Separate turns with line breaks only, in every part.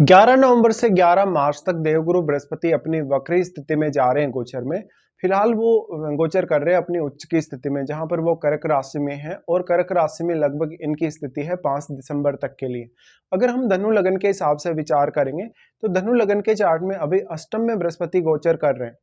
11 नवंबर से 11 मार्च तक देवगुरु बृहस्पति अपनी वक्री स्थिति में जा रहे हैं गोचर में। फिलहाल वो गोचर कर रहे हैं अपनी उच्च की स्थिति में, जहां पर वो कर्क राशि में है और कर्क राशि में लगभग इनकी स्थिति है 5 दिसंबर तक के लिए। अगर हम धनु लगन के हिसाब से विचार करेंगे तो धनु लगन के चार्ट में अभी अष्टम में बृहस्पति गोचर कर रहे हैं।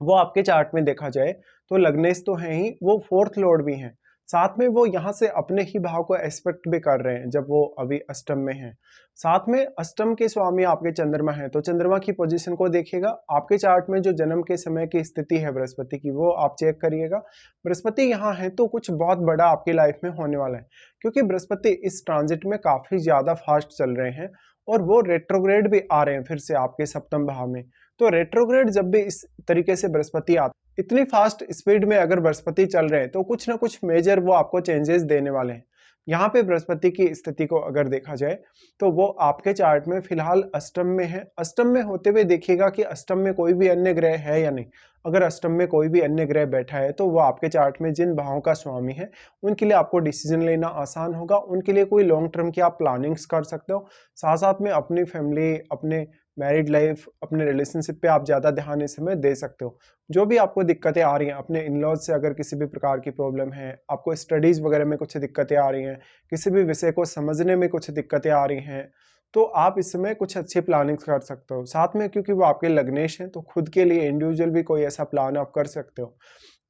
वो आपके चार्ट में देखा जाए तो लग्नेश तो है ही, वो फोर्थ लॉर्ड भी हैं। साथ में वो यहाँ से अपने ही भाव को एस्पेक्ट भी कर रहे हैं जब वो अभी अष्टम में हैं। साथ में अष्टम के स्वामी आपके चंद्रमा हैं, तो चंद्रमा की पोजीशन को देखिएगा। आपके चार्ट में जो जन्म के समय की स्थिति है बृहस्पति की, वो आप चेक करिएगा। बृहस्पति यहाँ है तो कुछ बहुत बड़ा आपकी लाइफ में होने वाला है, क्योंकि बृहस्पति इस ट्रांजिट में काफी ज्यादा फास्ट चल रहे हैं और वो रेट्रोग्रेड भी आ रहे हैं फिर से आपके सप्तम भाव में। तो रेट्रोग्रेड जब भी इस तरीके से बृहस्पति आता, इतनी फास्ट स्पीड में अगर बृहस्पति चल रहे हैं तो कुछ ना कुछ मेजर वो आपको चेंजेस देने वाले हैं। यहाँ पे बृहस्पति की स्थिति को अगर देखा जाए तो वो आपके चार्ट में फिलहाल अष्टम में है। अष्टम में होते हुए देखिएगा कि अष्टम में कोई भी अन्य ग्रह है या नहीं। अगर अष्टम में कोई भी अन्य ग्रह बैठा है तो वो आपके चार्ट में जिन भावों का स्वामी है उनके लिए आपको डिसीजन लेना आसान होगा। उनके लिए कोई लॉन्ग टर्म की आप प्लानिंग्स कर सकते हो। साथ साथ में अपनी फैमिली, अपने मैरिड लाइफ, अपने रिलेशनशिप पे आप ज़्यादा ध्यान इस समय दे सकते हो। जो भी आपको दिक्कतें आ रही हैं अपने इन-लॉज़ से, अगर किसी भी प्रकार की प्रॉब्लम है, आपको स्टडीज़ वगैरह में कुछ दिक्कतें आ रही हैं, किसी भी विषय को समझने में कुछ दिक्कतें आ रही हैं, तो आप इस समय कुछ अच्छी प्लानिंग्स कर सकते हो। साथ में क्योंकि वो आपके लग्नेश हैं, तो खुद के लिए इंडिविजुअल भी कोई ऐसा प्लान आप कर सकते हो।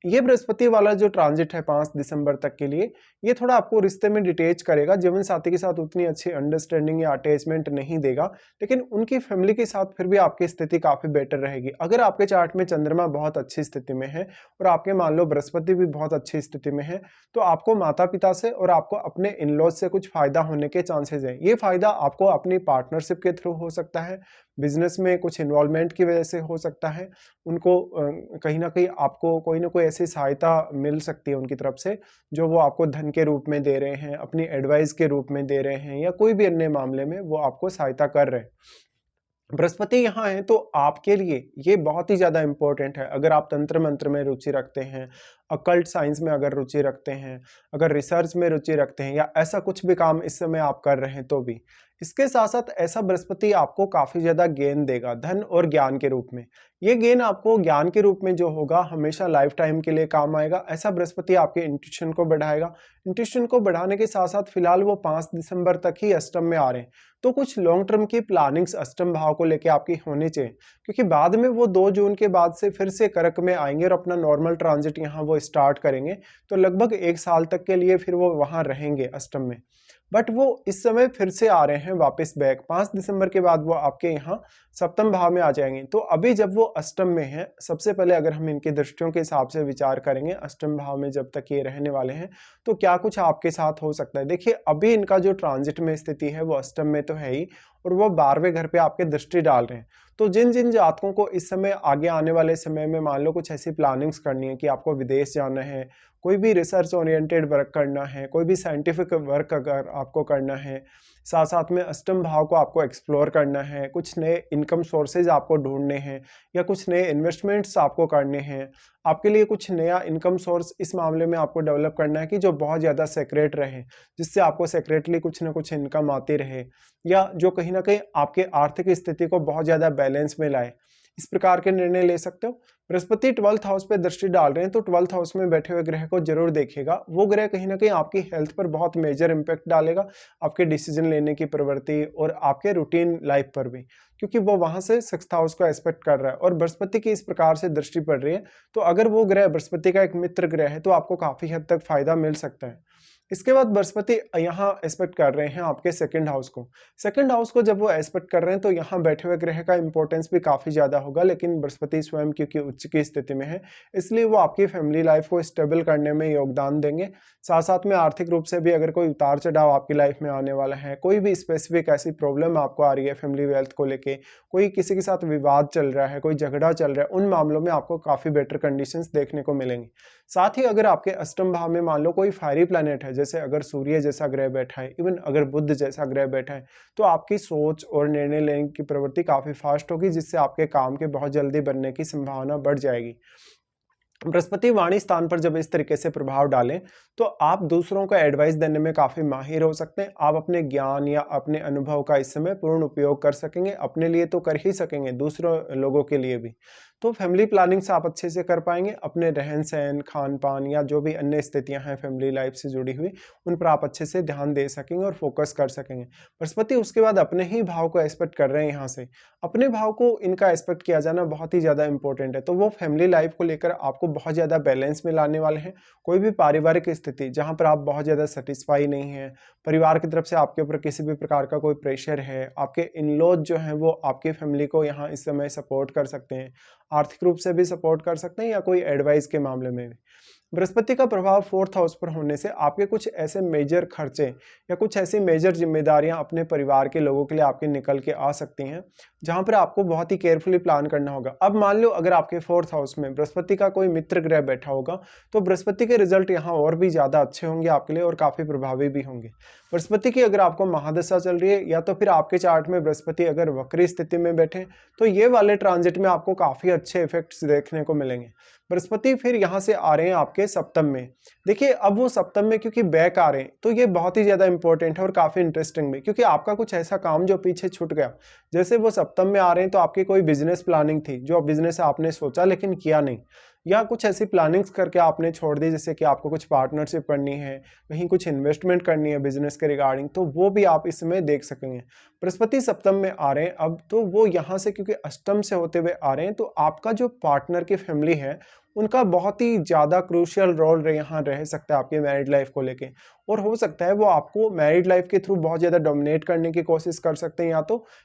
ये बृहस्पति वाला जो ट्रांजिट है 5 दिसंबर तक के लिए, ये थोड़ा आपको रिश्ते में डिटैच करेगा। जीवन साथी के साथ उतनी अच्छी अंडरस्टैंडिंग या अटैचमेंट नहीं देगा, लेकिन उनकी फैमिली के साथ फिर भी आपकी स्थिति काफ़ी बेटर रहेगी। अगर आपके चार्ट में चंद्रमा बहुत अच्छी स्थिति में है और आपके मान लो बृहस्पति भी बहुत अच्छी स्थिति में है, तो आपको माता-पिता से और आपको अपने इन-लॉज़ से कुछ फ़ायदा होने के चांसेज़ हैं। ये फ़ायदा आपको अपनी पार्टनरशिप के थ्रू हो सकता है, बिज़नेस में कुछ इन्वॉल्वमेंट की वजह से हो सकता है। उनको कहीं न कहीं आपको कोई न कोई ऐसी सहायता मिल सकती है उनकी तरफ से, जो वो आपको धन के रूप में दे रहे हैं, अपनी एडवाइस के रूप में दे रहे हैं, या कोई भी अन्य मामले में वो आपको सहायता कर रहे हैं। बृहस्पति यहाँ है तो आपके लिए ये बहुत ही ज़्यादा इम्पोर्टेंट है। अगर आप तंत्र मंत्र में रुचि रखते हैं, अकल्ट साइंस में अगर रुचि रखते हैं, अगर रिसर्च में रुचि रखते हैं, या ऐसा कुछ भी काम इस समय आप कर रहे हैं तो भी। इसके साथ-साथ ऐसा बृहस्पति आपको काफ़ी ज़्यादा गेन देगा, धन और ज्ञान के रूप में। ये गेन आपको ज्ञान के रूप में जो होगा हमेशा लाइफ टाइम के लिए काम आएगा। ऐसा बृहस्पति आपके इंट्यूशन को बढ़ाएगा। इंट्यूशन को बढ़ाने के साथ-साथ फिलहाल वो 5 दिसंबर तक ही अष्टम में आ रहे हैं। तो कुछ लॉन्ग टर्म की प्लानिंग्स अष्टम भाव को लेके आपकी होनी चाहिए, क्योंकि बाद में वो 2 जून के बाद से फिर से कर्क में आएंगे और अपना नॉर्मल ट्रांजिट यहाँ वो स्टार्ट करेंगे। तो लगभग 1 साल तक के लिए फिर वो वहाँ रहेंगे अष्टम में। बट वो इस समय फिर से आ रहे हैं वापस बैक। 5 दिसंबर के बाद वो आपके यहाँ सप्तम भाव में आ जाएंगे। तो अभी जब वो अष्टम में है, सबसे पहले अगर हम इनकी दृष्टियों के हिसाब से विचार करेंगे अष्टम भाव में जब तक ये रहने वाले हैं, तो क्या कुछ आपके साथ हो सकता है। देखिए, अभी इनका जो ट्रांजिट में स्थिति है वो अष्टम में तो है ही, और वो 12वें घर पे आपके दृष्टि डाल रहे हैं। तो जिन जिन जातकों को इस समय आगे आने वाले समय में मान लो कुछ ऐसी प्लानिंग्स करनी है कि आपको विदेश जाना है, कोई भी रिसर्च ओरिएंटेड वर्क करना है, कोई भी साइंटिफिक वर्क अगर आपको करना है, साथ साथ में अष्टम भाव को आपको एक्सप्लोर करना है, कुछ नए इनकम सोर्सेज आपको ढूंढने हैं, या कुछ नए इन्वेस्टमेंट्स आपको करने हैं, आपके लिए कुछ नया इनकम सोर्स इस मामले में आपको डेवलप करना है कि जो बहुत ज़्यादा सेक्रेट रहे, जिससे आपको सेक्रेटली कुछ ना कुछ इनकम आती रहे, या जो कहीं ना कहीं आपके आर्थिक स्थिति को बहुत ज़्यादा बैलेंस में लाए। इस प्रकार के निर्णय ले सकते हो। बृहस्पति 12th हाउस पे दृष्टि डाल रहे हैं, तो 12th हाउस में बैठे हुए ग्रह को जरूर देखिएगा। वो ग्रह कहीं ना कहीं आपकी हेल्थ पर बहुत मेजर इंपैक्ट डालेगा, आपके डिसीजन लेने की प्रवृत्ति और आपके रूटीन लाइफ पर भी, क्योंकि वो वहां से 6th हाउस को एस्पेक्ट कर रहा है और बृहस्पति की इस प्रकार से दृष्टि पड़ रही है। तो अगर वो ग्रह बृहस्पति का एक मित्र ग्रह है तो आपको काफी हद तक फायदा मिल सकता है। इसके बाद बृहस्पति यहाँ एस्पेक्ट कर रहे हैं आपके सेकंड हाउस को। सेकंड हाउस को जब वो एस्पेक्ट कर रहे हैं तो यहाँ बैठे हुए ग्रह का इंपॉर्टेंस भी काफी ज्यादा होगा, लेकिन बृहस्पति स्वयं क्योंकि उच्च की स्थिति में है, इसलिए वो आपकी फैमिली लाइफ को स्टेबल करने में योगदान देंगे। साथ साथ में आर्थिक रूप से भी अगर कोई उतार चढ़ाव आपकी लाइफ में आने वाला है, कोई भी स्पेसिफिक ऐसी प्रॉब्लम आपको आ रही है फैमिली वेल्थ को लेके, कोई किसी के साथ विवाद चल रहा है, कोई झगड़ा चल रहा है, उन मामलों में आपको काफी बेटर कंडीशंस देखने को मिलेंगी। साथ ही अगर आपके अष्टम भाव में मान लो कोई फायरी प्लैनेट है, जैसे अगर सूर्य जैसा ग्रह बैठा है, इवन अगर बुध जैसा ग्रह बैठा है, तो आपकी सोच और निर्णय लेने की प्रवृत्ति काफी फास्ट होगी, जिससे आपके काम के बहुत जल्दी बनने की संभावना बढ़ जाएगी। बृहस्पति वाणी स्थान पर जब इस तरीके से प्रभाव डालें, तो आप दूसरों को एडवाइस देने में काफ़ी माहिर हो सकते हैं। आप अपने ज्ञान या अपने अनुभव का इस समय पूर्ण उपयोग कर सकेंगे। अपने लिए तो कर ही सकेंगे, दूसरों लोगों के लिए भी। तो फैमिली प्लानिंग्स आप अच्छे से कर पाएँगे। अपने रहन-सहन, खान-पान या जो भी अन्य स्थितियाँ हैं फैमिली लाइफ से जुड़ी हुई, उन पर आप अच्छे से ध्यान दे सकेंगे और फ़ोकस कर सकेंगे। बृहस्पति उसके बाद अपने ही भाव को एस्पेक्ट कर रहे हैं यहाँ से। अपने भाव को इनका एस्पेक्ट किया जाना बहुत ही ज़्यादा इम्पोर्टेंट है। तो वो फैमिली लाइफ को लेकर आपको बहुत ज़्यादा बैलेंस में लाने वाले हैं। कोई भी पारिवारिक स्थिति जहाँ पर आप बहुत ज़्यादा सैटिस्फाई नहीं हैं, परिवार की तरफ से आपके ऊपर किसी भी प्रकार का कोई प्रेशर है, आपके इन-लॉज़ जो हैं वो आपकी फैमिली को यहाँ इस समय सपोर्ट कर सकते हैं, आर्थिक रूप से भी सपोर्ट कर सकते हैं या कोई एडवाइस के मामले में भी। बृहस्पति का प्रभाव 4th हाउस पर होने से आपके कुछ ऐसे मेजर खर्चे या कुछ ऐसी मेजर ज़िम्मेदारियाँ अपने परिवार के लोगों के लिए आपकी निकल के आ सकती हैं, जहाँ पर आपको बहुत ही केयरफुली प्लान करना होगा। अब मान लो अगर आपके 4th हाउस में बृहस्पति का कोई मित्र ग्रह बैठा होगा, तो बृहस्पति के रिज़ल्ट यहाँ और भी ज़्यादा अच्छे होंगे आपके लिए और काफ़ी प्रभावी भी होंगे। बृहस्पति की अगर आपको महादशा चल रही है या तो फिर आपके चार्ट में बृहस्पति अगर वक्री स्थिति में बैठे, तो ये वाले ट्रांजिट में आपको काफ़ी अच्छे इफ़ेक्ट्स देखने को मिलेंगे। बृहस्पति फिर यहाँ से आ रहे हैं आपके सप्तम में। देखिए अब वो सप्तम में क्योंकि बैक आ रहे हैं, तो ये बहुत ही ज़्यादा इंपॉर्टेंट है और काफ़ी इंटरेस्टिंग भी, क्योंकि आपका कुछ ऐसा काम जो पीछे छूट गया, जैसे वो सप्तम में आ रहे हैं तो आपकी कोई बिजनेस प्लानिंग थी, जो बिजनेस आपने सोचा लेकिन किया नहीं, या कुछ ऐसी प्लानिंग्स करके आपने छोड़ दी, जैसे कि आपको कुछ पार्टनरशिप करनी है, कहीं कुछ इन्वेस्टमेंट करनी है बिजनेस के रिगार्डिंग, तो वो भी आप इस समय देख सकेंगे। बृहस्पति सप्तम में आ रहे हैं अब, तो वो यहाँ से क्योंकि अष्टम से होते हुए आ रहे हैं, तो आपका जो पार्टनर की फैमिली है, उनका बहुत ही ज़्यादा क्रूशियल रोल यहाँ रह सकता है आपकी मैरिड लाइफ को लेके, और हो सकता है वो आपको मैरिड लाइफ के थ्रू बहुत ज़्यादा डोमिनेट करने की कोशिश कर सकते हैं,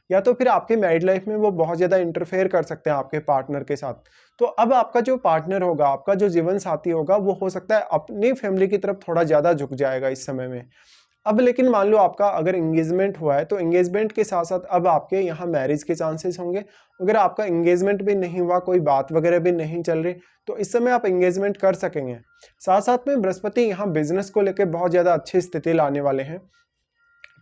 या तो फिर आपकी मैरिड लाइफ में वो बहुत ज़्यादा इंटरफेयर कर सकते हैं आपके पार्टनर के साथ। तो अब आपका जो पार्टनर होगा, आपका जो जीवन साथी होगा, वो हो सकता है अपनी फैमिली की तरफ थोड़ा ज़्यादा झुक जाएगा इस समय में। अब लेकिन मान लो आपका अगर एंगेजमेंट हुआ है, तो एंगेजमेंट के साथ-साथ अब आपके यहाँ मैरिज के चांसेस होंगे। अगर आपका एंगेजमेंट भी नहीं हुआ, कोई बात वगैरह भी नहीं चल रही, तो इस समय आप एंगेजमेंट कर सकेंगे। साथ-साथ में बृहस्पति यहाँ बिज़नेस को लेके बहुत ज़्यादा अच्छी स्थिति लाने वाले हैं।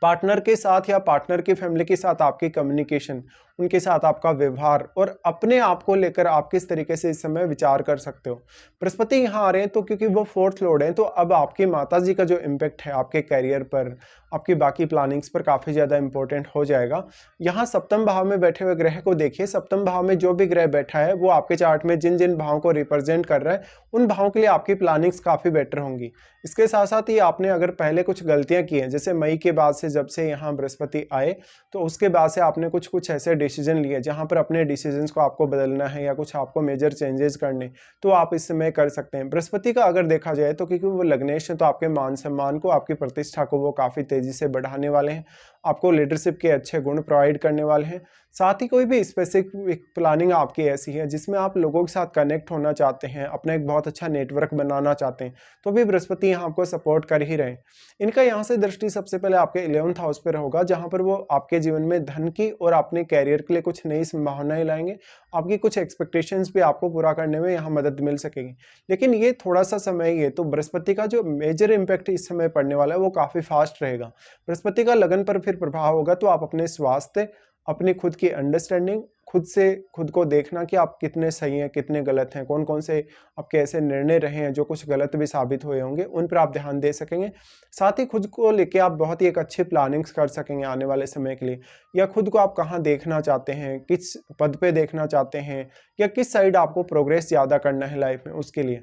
पार्टनर के साथ या पार्टनर की फैमिली के साथ आपकी कम्युनिकेशन, उनके साथ आपका व्यवहार और अपने आप को लेकर आप किस तरीके से इस समय विचार कर सकते हो। बृहस्पति यहाँ आ रहे हैं तो क्योंकि वो 4th लॉर्ड हैं, तो अब आपकी माताजी का जो इम्पैक्ट है आपके करियर पर, आपकी बाकी प्लानिंग्स पर काफ़ी ज़्यादा इंपॉर्टेंट हो जाएगा। यहाँ सप्तम भाव में बैठे हुए ग्रह को देखिए, सप्तम भाव में जो भी ग्रह बैठा है वो आपके चार्ट में जिन जिन भावों को रिप्रेजेंट कर रहा है, उन भावों के लिए आपकी प्लानिंग्स काफ़ी बेटर होंगी। इसके साथ साथ ही आपने अगर पहले कुछ गलतियां की हैं, जैसे मई के बाद से जब से यहाँ बृहस्पति आए, तो उसके बाद से आपने कुछ ऐसे डिसीजन लिए जहाँ पर अपने डिसीजंस को आपको बदलना है या कुछ आपको मेजर चेंजेस करने, तो आप इस समय कर सकते हैं। बृहस्पति का अगर देखा जाए तो क्योंकि वो लग्नेश है, तो आपके मान सम्मान को, आपकी प्रतिष्ठा को वो काफ़ी तेज़ी से बढ़ाने वाले हैं, आपको लीडरशिप के अच्छे गुण प्रोवाइड करने वाले हैं। साथ ही कोई भी स्पेसिफिक प्लानिंग आपकी ऐसी है जिसमें आप लोगों के साथ कनेक्ट होना चाहते हैं, अपना एक बहुत अच्छा नेटवर्क बनाना चाहते हैं, तो भी बृहस्पति यहाँ आपको सपोर्ट कर ही रहे हैं। इनका यहाँ से दृष्टि सबसे पहले आपके 11th हाउस पर होगा, जहाँ पर वो आपके जीवन में धन की और अपने कैरियर के लिए कुछ नई संभावनाएं लाएंगे। आपकी कुछ एक्सपेक्टेशंस भी आपको पूरा करने में यहाँ मदद मिल सकेगी। लेकिन ये थोड़ा सा समय ही है, तो बृहस्पति का जो मेजर इम्पैक्ट इस समय पड़ने वाला है वो काफ़ी फास्ट रहेगा। बृहस्पति का लगन पर फिर प्रभाव होगा, तो आप अपने स्वास्थ्य, अपनी खुद की अंडरस्टैंडिंग, खुद से खुद को देखना कि आप कितने सही हैं, कितने गलत हैं, कौन-कौन से आपके ऐसे निर्णय रहे हैं जो कुछ गलत भी साबित हुए होंगे, उन पर आप ध्यान दे सकेंगे। साथ ही खुद को लेके आप बहुत ही एक अच्छी प्लानिंग्स कर सकेंगे आने वाले समय के लिए, या खुद को आप कहाँ देखना चाहते हैं, किस पद पे देखना चाहते हैं, या किस साइड आपको प्रोग्रेस ज़्यादा करना है लाइफ में, उसके लिए।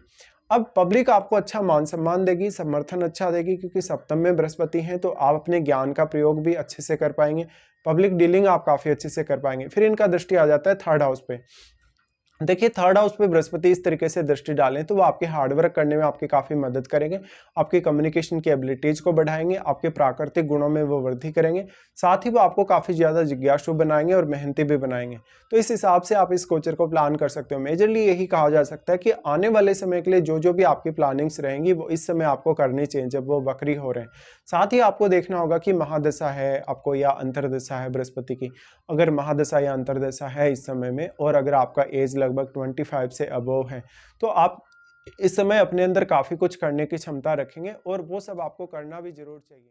अब पब्लिक आपको अच्छा मान-सम्मान देगी, समर्थन अच्छा देगी, क्योंकि सप्तम में बृहस्पति हैं, तो आप अपने ज्ञान का प्रयोग भी अच्छे से कर पाएँगे। पब्लिक डीलिंग आप काफ़ी अच्छे से कर पाएँगे। फिर इनका दृष्टि आ जाता है 3rd हाउस पे। देखिए 3rd हाउस पे बृहस्पति इस तरीके से दृष्टि डालें, तो वो आपके हार्ड वर्क करने में आपकी काफ़ी मदद करेंगे, आपकी कम्युनिकेशन की एबिलिटीज़ को बढ़ाएँगे, आपके प्राकृतिक गुणों में वो वृद्धि करेंगे, साथ ही वो आपको काफ़ी ज़्यादा जिज्ञासु बनाएँगे और मेहनती भी बनाएँगे। तो इस हिसाब से आप इस गोचर को प्लान कर सकते हो। मेजरली यही कहा जा सकता है कि आने वाले समय के लिए जो भी आपकी प्लानिंग्स रहेंगी, वो इस समय आपको करनी चाहिए जब वो वक्री हो रहे हैं। साथ ही आपको देखना होगा कि महादशा है आपको या अंतर्दशा है बृहस्पति की। अगर महादशा या अंतर्दशा है इस समय में, और अगर आपका एज लगभग 25 से अबव है, तो आप इस समय अपने अंदर काफ़ी कुछ करने की क्षमता रखेंगे, और वो सब आपको करना भी ज़रूर चाहिए।